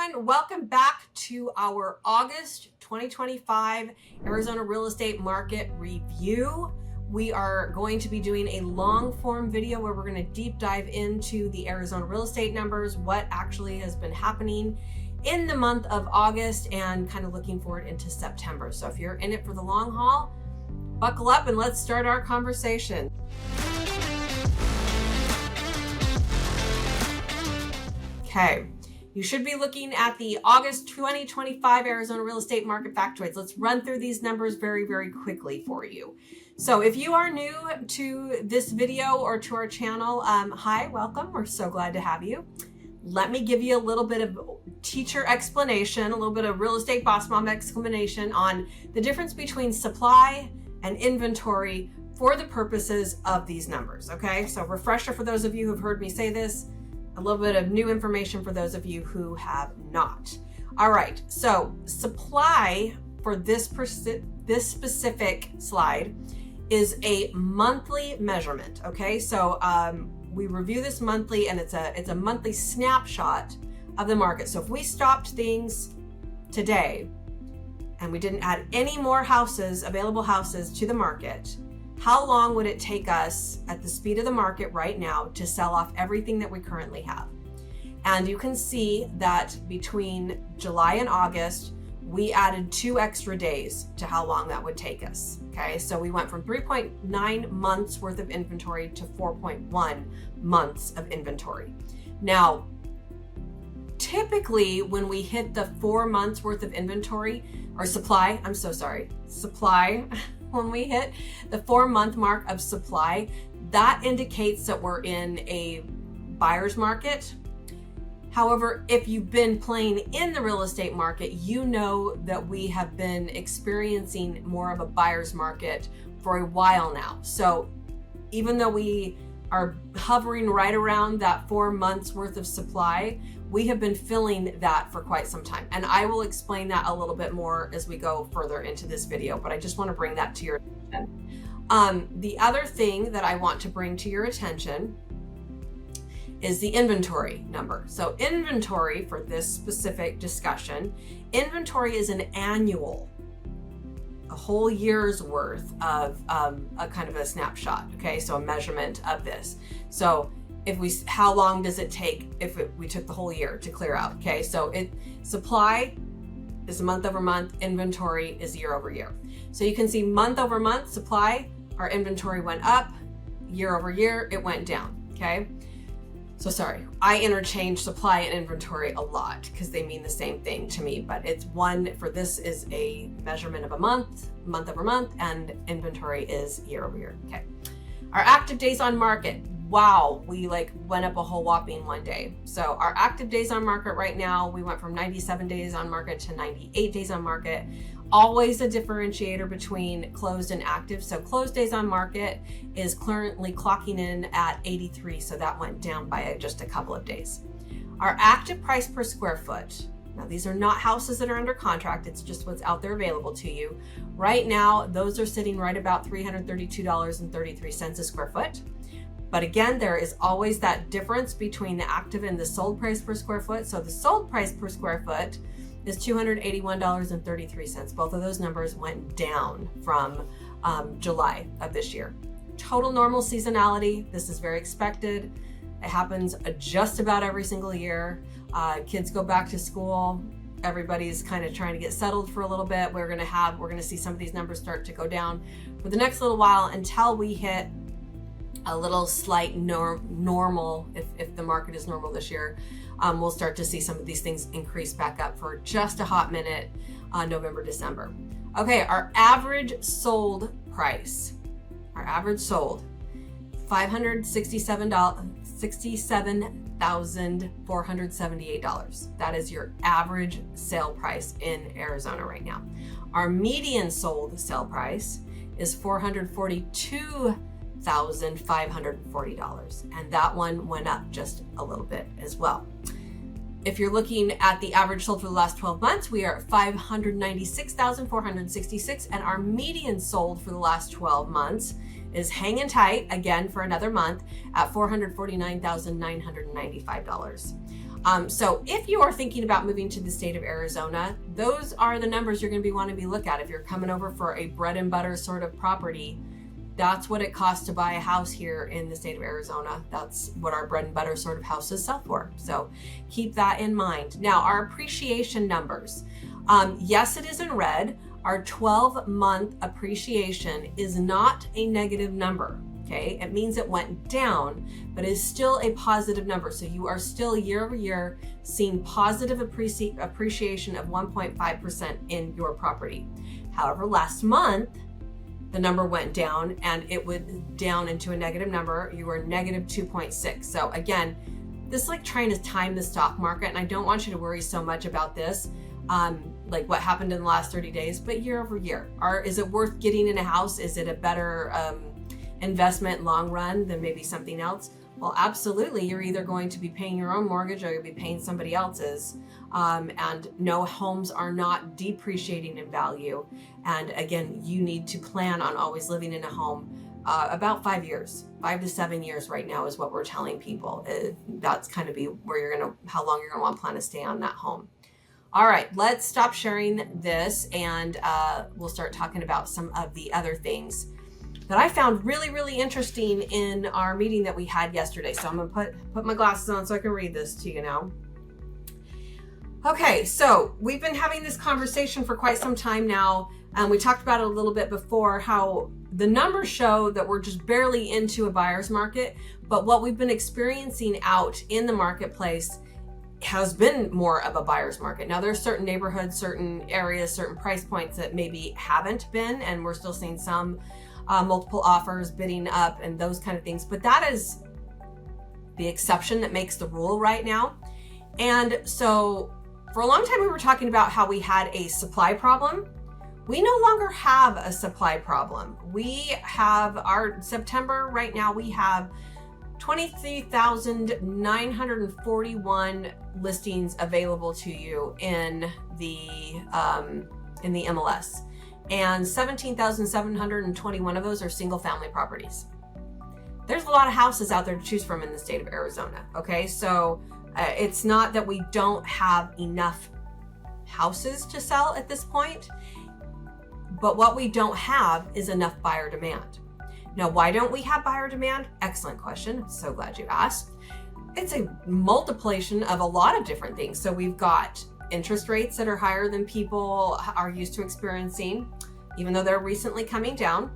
everyone. Welcome back to our August 2025 Arizona real estate market review. We are going to be doing a long form video where we're going to deep dive into the Arizona real estate numbers, what actually has been happening in the month of August, and kind of looking forward into September. So if you're in it for the long haul, buckle up and let's start our conversation. Okay, you should be looking at the August 2025 Arizona real estate market factoids. Let's run through these numbers very, very quickly for you. So if you are new to this video or to our channel, hi, welcome. We're so glad to have you. Let me give you a little bit of teacher explanation, a little bit of real estate boss mom explanation on the difference between supply and inventory for the purposes of these numbers, okay? So refresher for those of you who've heard me say this, a little bit of new information for those of you who have not. All right, so supply for this specific slide is a monthly measurement, okay? So we review this monthly, and it's a monthly snapshot of the market. So if we stopped things today and we didn't add any more available houses to the market, how long would it take us at the speed of the market right now to sell off everything that we currently have? And you can see that between July and August, we added 2 extra days to how long that would take us. Okay, so we went from 3.9 months worth of inventory to 4.1 months of inventory. Now, typically when we hit the 4 months worth of inventory or supply, when we hit the 4-month mark of supply, that indicates that we're in a buyer's market. However, if you've been playing in the real estate market, you know that we have been experiencing more of a buyer's market for a while now. So even though we are hovering right around that 4 months worth of supply, we have been filling that for quite some time. And I will explain that a little bit more as we go further into this video, but I just want to bring that to your attention. The other thing that I want to bring to your attention is the inventory number. So inventory for this specific discussion, inventory is an annual, a whole year's worth of a kind of a snapshot, okay? So a measurement of this. So how long does it take if we took the whole year to clear out? Okay, so supply is month over month, inventory is year over year. So you can see month over month supply, our inventory went up, year over year, it went down, okay? So sorry, I interchange supply and inventory a lot because they mean the same thing to me, but this is a measurement of a month over month, and inventory is year over year, okay? Our active days on market. Wow, we went up a whole whopping 1 day. So our active days on market right now, we went from 97 days on market to 98 days on market. Always a differentiator between closed and active. So closed days on market is currently clocking in at 83. So that went down by just a couple of days. Our active price per square foot. Now these are not houses that are under contract. It's just what's out there available to you. Right now, those are sitting right about $332.33 a square foot. But again, there is always that difference between the active and the sold price per square foot. So the sold price per square foot is $281.33. Both of those numbers went down from July of this year. Total normal seasonality. This is very expected. It happens just about every single year. Kids go back to school. Everybody's kind of trying to get settled for a little bit. We're gonna see some of these numbers start to go down for the next little while until we hit a little slight normal. If the market is normal this year, we'll start to see some of these things increase back up for just a hot minute, November, December. Okay, our average sold price, $567,478. That is your average sale price in Arizona right now. Our median sold sale price is $442,540, and that one went up just a little bit as well. If you're looking at the average sold for the last 12 months, we are at $596,466, and our median sold for the last 12 months is hanging tight again for another month at $449,995. So if you are thinking about moving to the state of Arizona, those are the numbers you're going to be wanting to look at. If you're coming over for a bread and butter sort of property, that's what it costs to buy a house here in the state of Arizona. That's what our bread and butter sort of houses sell for. So keep that in mind. Now, our appreciation numbers. Yes, it is in red. Our 12-month appreciation is not a negative number. Okay, it means it went down, but it's still a positive number. So you are still year over year seeing positive appreciation of 1.5% in your property. However, last month, the number went down and it went down into a negative number. You were negative 2.6. So again, this is like trying to time the stock market. And I don't want you to worry so much about this, like what happened in the last 30 days, but year over year. Is it worth getting in a house? Is it a better investment long run than maybe something else? Well, absolutely. You're either going to be paying your own mortgage or you'll be paying somebody else's. And no, homes are not depreciating in value. And again, you need to plan on always living in a home about 5 years, 5 to 7 years right now is what we're telling people. That's kind of be where how long you're gonna want to plan to stay on that home. All right, let's stop sharing this and we'll start talking about some of the other things that I found really, really interesting in our meeting that we had yesterday. So I'm gonna put my glasses on so I can read this to you now. Okay, so we've been having this conversation for quite some time now, and we talked about it a little bit before, how the numbers show that we're just barely into a buyer's market, but what we've been experiencing out in the marketplace has been more of a buyer's market. Now there's certain neighborhoods, certain areas, certain price points that maybe haven't been, and we're still seeing some multiple offers, bidding up, and those kind of things. But that is the exception that makes the rule right now. And so for a long time, we were talking about how we had a supply problem. We no longer have a supply problem. We have our September right now, we have 23,941 listings available to you in the MLS. And 17,721 of those are single family properties. There's a lot of houses out there to choose from in the state of Arizona. Okay, so it's not that we don't have enough houses to sell at this point, but what we don't have is enough buyer demand. Now, why don't we have buyer demand? Excellent question. I'm so glad you asked. It's a multiplication of a lot of different things. So we've got interest rates that are higher than people are used to experiencing, even though they're recently coming down.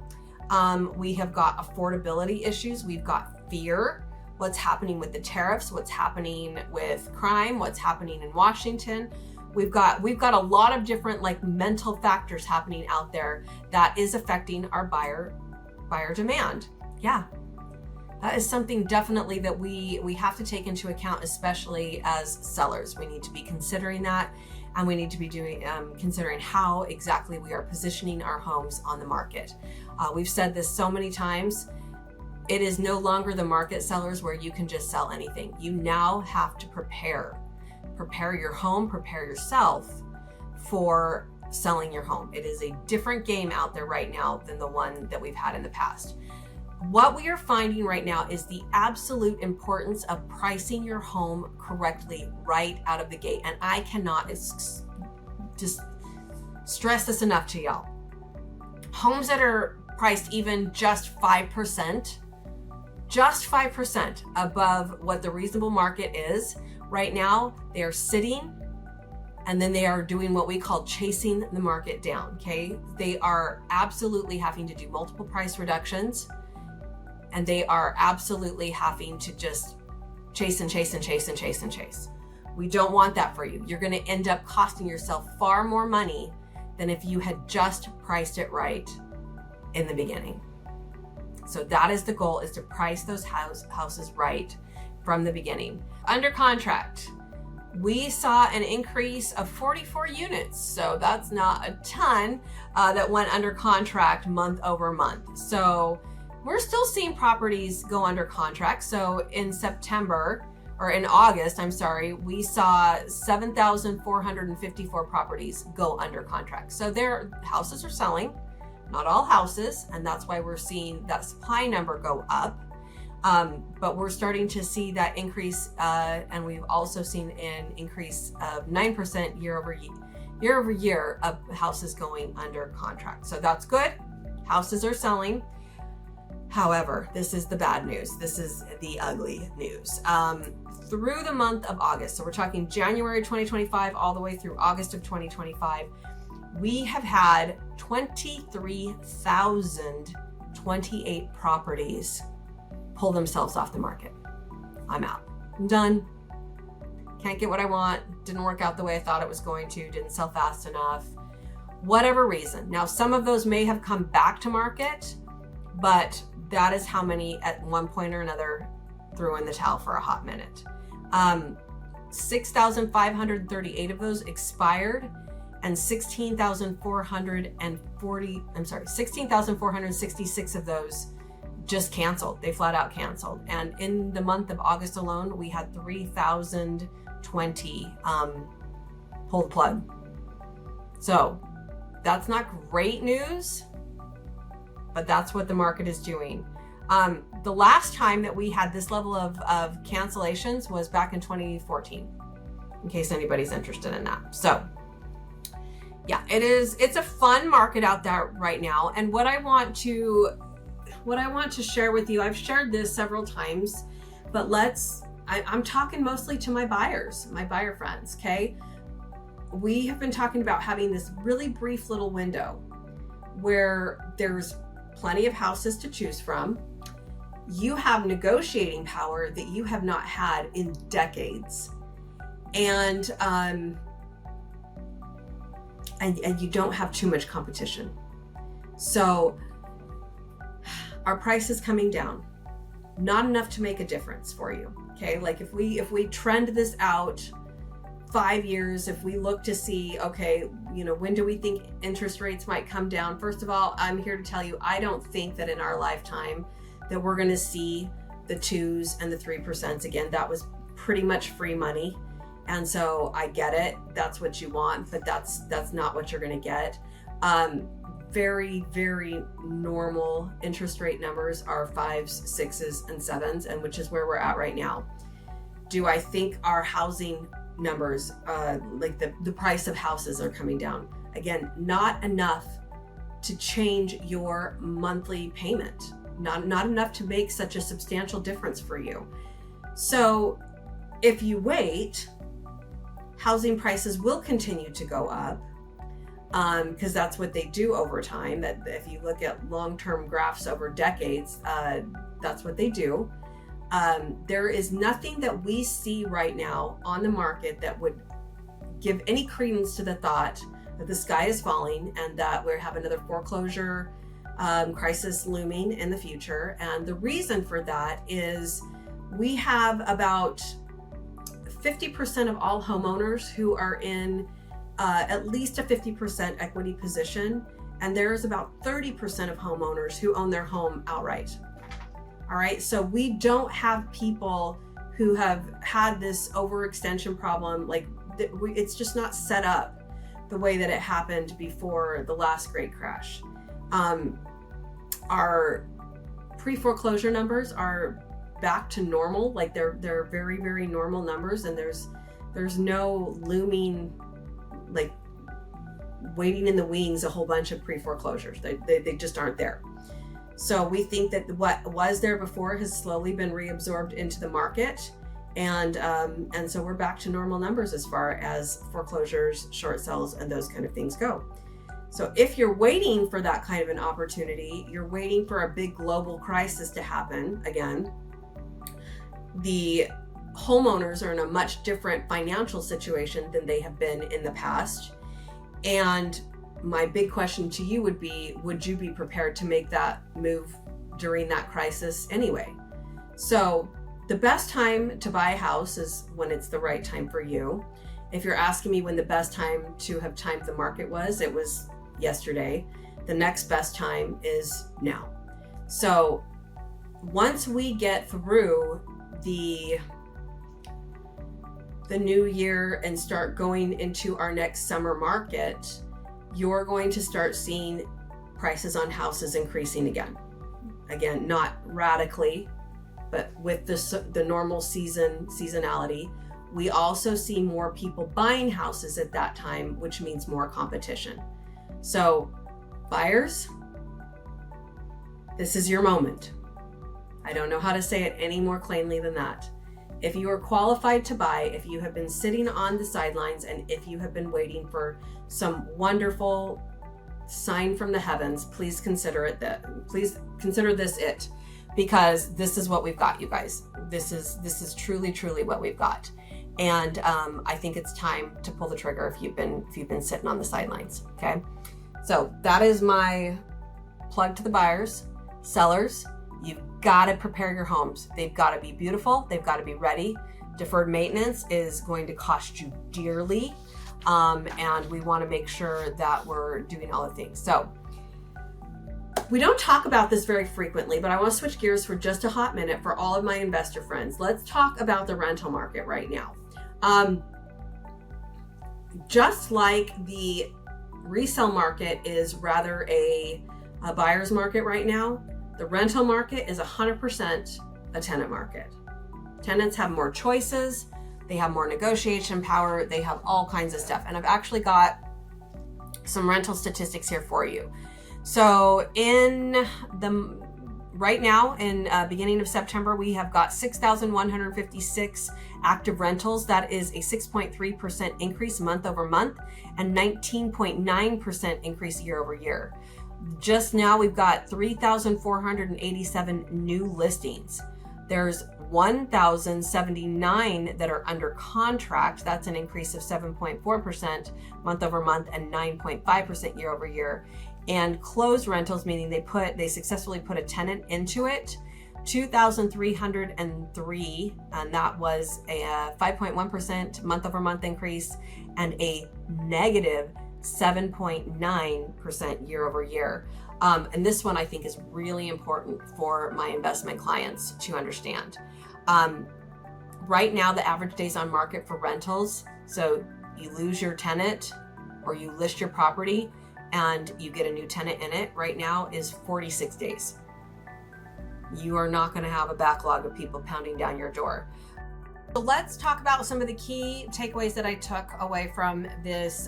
We have got affordability issues. We've got fear. What's happening with the tariffs? What's happening with crime? What's happening in Washington? We've got a lot of different like mental factors happening out there that is affecting our buyer demand. Yeah. That is something definitely that we have to take into account, especially as sellers. We need to be considering that, and we need to be considering how exactly we are positioning our homes on the market. We've said this so many times. It is no longer the market, sellers, where you can just sell anything. You now have to prepare your home, prepare yourself for selling your home. It is a different game out there right now than the one that we've had in the past. What we are finding right now is the absolute importance of pricing your home correctly right out of the gate. And I cannot just stress this enough to y'all. Homes that are priced even just 5% above what the reasonable market is right now, they are sitting, and then they are doing what we call chasing the market down, okay? They are absolutely having to do multiple price reductions, and they are absolutely having to just chase and chase and chase and chase and chase. We don't want that for you. You're gonna end up costing yourself far more money than if you had just priced it right in the beginning. So that is the goal, is to price those houses right from the beginning. Under contract, we saw an increase of 44 units. So that's not a ton that went under contract month over month. So we're still seeing properties go under contract. So in August, we saw 7,454 properties go under contract. So their houses are selling, not all houses, and that's why we're seeing that supply number go up. But we're starting to see that increase, and we've also seen an increase of 9% year over year of houses going under contract. So that's good. Houses are selling. However, this is the bad news. This is the ugly news. Through the month of August, so we're talking January 2025 all the way through August of 2025, we have had 23,028 properties pull themselves off the market. I'm out. I'm done. Can't get what I want. Didn't work out the way I thought it was going to. Didn't sell fast enough. Whatever reason. Now, some of those may have come back to market, but that is how many at one point or another threw in the towel for a hot minute. 6,538 of those expired, and 16,466 of those just canceled. They flat out canceled. And in the month of August alone, we had 3,020 pull the plug. So that's not great news, but that's what the market is doing. The last time that we had this level of cancellations was back in 2014, in case anybody's interested in that. So yeah, it's a fun market out there right now. And what I want to share with you, I've shared this several times, but I'm talking mostly to my buyer friends, okay? We have been talking about having this really brief little window where there's plenty of houses to choose from. You have negotiating power that you have not had in decades. And you don't have too much competition. So our price is coming down, not enough to make a difference for you. Okay. Like if we trend this out 5 years, if we look to see, okay, when do we think interest rates might come down? First of all, I'm here to tell you, I don't think that in our lifetime that we're going to see the 2s and the 3% again. That was pretty much free money. And so I get it. That's what you want, but that's not what you're going to get. Very, very normal interest rate numbers are 5s, 6s, and 7s, and which is where we're at right now. Do I think our housing numbers, like the price of houses are coming down? Again, not enough to change your monthly payment. Not enough to make such a substantial difference for you. So if you wait, housing prices will continue to go up, because that's what they do over time. That if you look at long-term graphs over decades, that's what they do. There is nothing that we see right now on the market that would give any credence to the thought that the sky is falling and that we have another foreclosure crisis looming in the future. And the reason for that is we have about 50% of all homeowners who are in at least a 50% equity position, and there is about 30% of homeowners who own their home outright. All right, so we don't have people who have had this overextension problem. Like it's just not set up the way that it happened before the last great crash. Our pre-foreclosure numbers are back to normal. Like they're very, very normal numbers, and there's no looming, like waiting in the wings, a whole bunch of pre-foreclosures. They just aren't there. So we think that what was there before has slowly been reabsorbed into the market, and so we're back to normal numbers as far as foreclosures, short sales, and those kind of things go. So if you're waiting for that kind of an opportunity, you're waiting for a big global crisis to happen again. The homeowners are in a much different financial situation than they have been in the past. And my big question to you would be, would you be prepared to make that move during that crisis anyway? So the best time to buy a house is when it's the right time for you. If you're asking me when the best time to have timed the market was, it was yesterday. The next best time is now. So once we get through the new year and start going into our next summer market, you're going to start seeing prices on houses increasing again. Again, not radically, but with the normal seasonality, we also see more people buying houses at that time, which means more competition. So buyers, this is your moment. I don't know how to say it any more plainly than that. If you are qualified to buy, if you have been sitting on the sidelines, and if you have been waiting for some wonderful sign from the heavens, please consider this it, because this is what we've got, you guys. This is truly what we've got. And I think it's time to pull the trigger if you've been sitting on the sidelines. Okay, so that is my plug to the buyers. Sellers, you've got to prepare your homes. They've got to be beautiful. They've got to be ready. Deferred maintenance is going to cost you dearly. And we want to make sure that we're doing all the things. So we don't talk about this very frequently, but I want to switch gears for just a hot minute for all of my investor friends. Let's talk about the rental market right now. Just like the resale market is rather a buyer's market right now, the rental market is 100% a tenant market. Tenants have more choices. They have more negotiation power. They have all kinds of stuff. And I've actually got some rental statistics here for you. So right now, in beginning of September, we have got 6,156 active rentals. That is a 6.3% increase month over month and 19.9% increase year over year. Just now, we've got 3,487 new listings. There's 1,079 that are under contract. That's an increase of 7.4% month over month and 9.5% year over year. And closed rentals, meaning they successfully put a tenant into it, 2,303, and that was a 5.1% month over month increase and a negative 7.9% year over year. And this one I think is really important for my investment clients to understand. Right now, the average days on market for rentals, so you lose your tenant or you list your property and you get a new tenant in it, right now is 46 days. You are not going to have a backlog of people pounding down your door. So let's talk about some of the key takeaways that I took away from this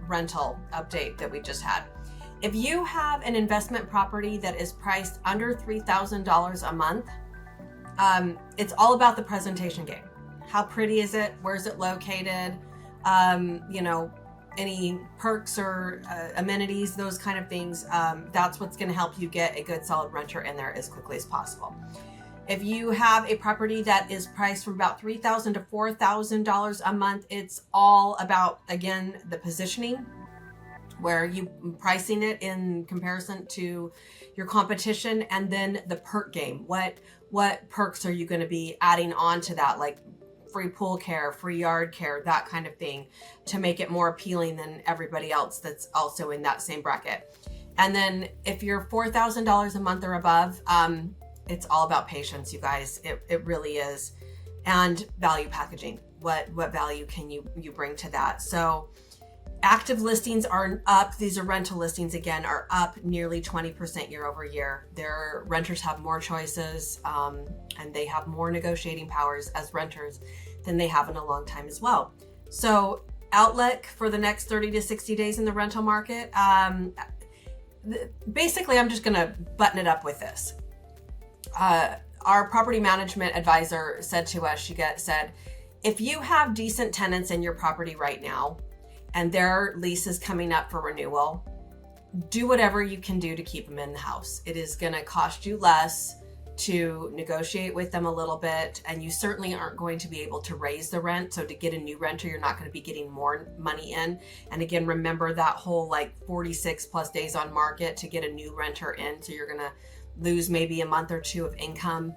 rental update that we just had. If you have an investment property that is priced under $3,000 a month, it's all about the presentation game. How pretty is it? Where's it located? Any perks or amenities, those kind of things. That's what's going to help you get a good solid renter in there as quickly as possible. If you have a property that is priced from about $3,000 to $4,000 a month, it's all about, again, the positioning, where you pricing it in comparison to your competition, and then the perk game. What perks are you going to be adding on to that, like free pool care, free yard care, that kind of thing, to make it more appealing than everybody else that's also in that same bracket. And then if you're $4,000 a month or above, it's all about patience, you guys. It really is. And value packaging. What value can you bring to that? So active listings are up. These are rental listings, again, are up nearly 20% year over year. Their renters have more choices, and they have more negotiating powers as renters than they have in a long time as well. So outlook for the next 30 to 60 days in the rental market. Basically, I'm just going to button it up with this. Our property management advisor said to us, she said, if you have decent tenants in your property right now and their lease is coming up for renewal, do whatever you can do to keep them in the house. It is going to cost you less to negotiate with them a little bit, and you certainly aren't going to be able to raise the rent. So to get a new renter, you're not going to be getting more money in. And again, remember that whole 46 plus days on market to get a new renter in. So you're going to lose maybe a month or two of income.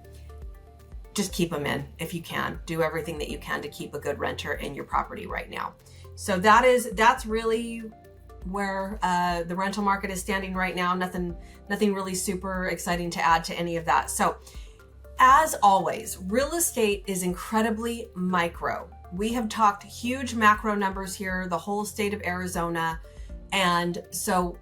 Just keep them in if you can. Do everything that you can to keep a good renter in your property right now. So that's really where the rental market is standing right now. Nothing really super exciting to add to any of that. So as always, real estate is incredibly micro. We have talked huge macro numbers here, the whole state of Arizona. And so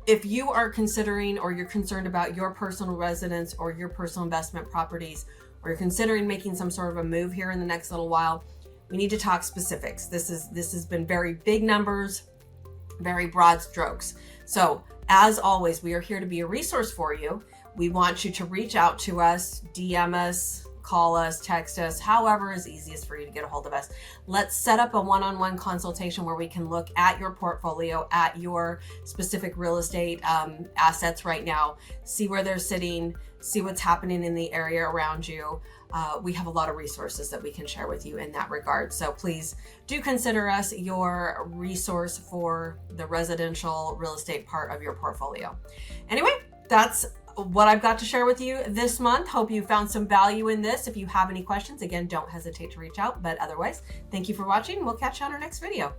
if you are considering or you're concerned about your personal residence or your personal investment properties, or you're considering making some sort of a move here in the next little while, we need to talk specifics. This has been very big numbers, very broad strokes. So as always, we are here to be a resource for you. We want you to reach out to us, DM us, call us, text us, however is easiest for you to get a hold of us. Let's set up a one-on-one consultation where we can look at your portfolio, at your specific real estate assets right now, see where they're sitting, see what's happening in the area around you. We have a lot of resources that we can share with you in that regard. So please do consider us your resource for the residential real estate part of your portfolio. Anyway, that's what I've got to share with you this month. Hope you found some value in this. If you have any questions, again, don't hesitate to reach out. But otherwise, thank you for watching. We'll catch you on our next video.